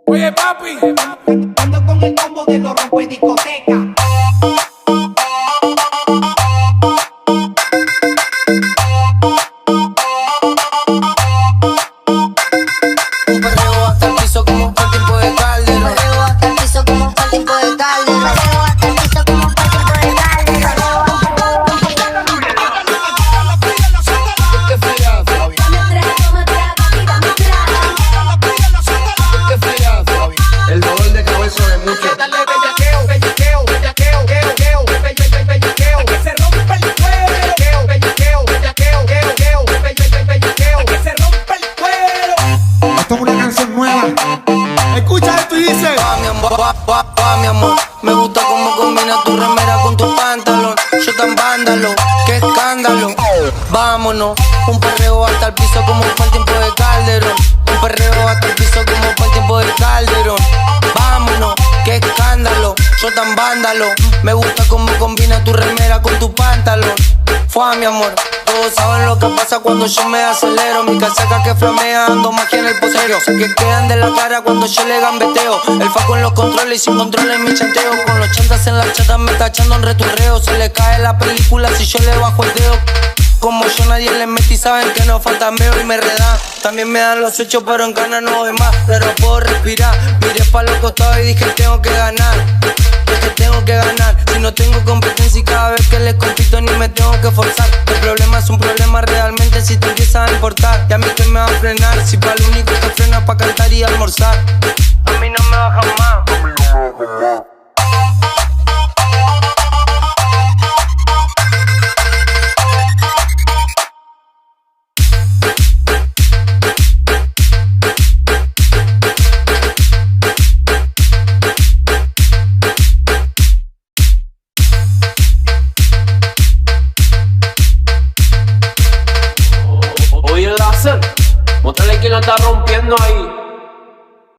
Oye, papi, ando con el combo de los rompe discoteca. Un perreo hasta el piso como fue el tiempo de Calderón. Un perreo hasta el piso como fue el tiempo de Calderón. Un perreo hasta el piso como fue el tiempo de Calderón. Qué fea, Fabi. Qué fea, Fabi. El dolor de cabeza de muchos. Dale bellaqueo, bellaqueo, bellaqueo, bellaqueo, bellaqueo, que se rompa el cuero. Bellaqueo, bellaqueo, bellaqueo, bellaqueo, que se rompa el cuero. esto es una canción nueva. Escucha esto y dice: Mi amor, me gusta cómo combina tu remera con tu pantalón. Yo tan vándalo, qué escándalo. Vámonos, un perreo hasta el piso como fue el tiempo de Calderón. Un perreo hasta el piso como fue el tiempo de Calderón. Vámonos, qué escándalo. Yo tan vándalo, me gusta cómo combina tu remera con tu pantalón. Fue mi amor, todos saben lo que pasa cuando yo me acelero. Mi casaca que flamea, ando magia en el posero. Que quedan de la cara cuando yo le gambeteo. El faco en los controles y sin controles mi chanteo. Con los chantas en la chata me está echando en returreo. Se le cae la película si yo le bajo el dedo. Como yo nadie le metí, saben que no faltan veo y me redan. También me dan los hechos pero en ganas no voy más. Pero puedo respirar, miré pa' los costados y dije tengo que ganar. Que tengo que ganar, si no tengo competencia y cada vez que les compito ni me tengo que forzar. El problema es un problema realmente si te empieza a importar. Y a mí que me va a frenar, si pa' lo único que frena pa' cantar y almorzar. A mí no me baja más. Oye, láser, mostrarle quién la está rompiendo ahí.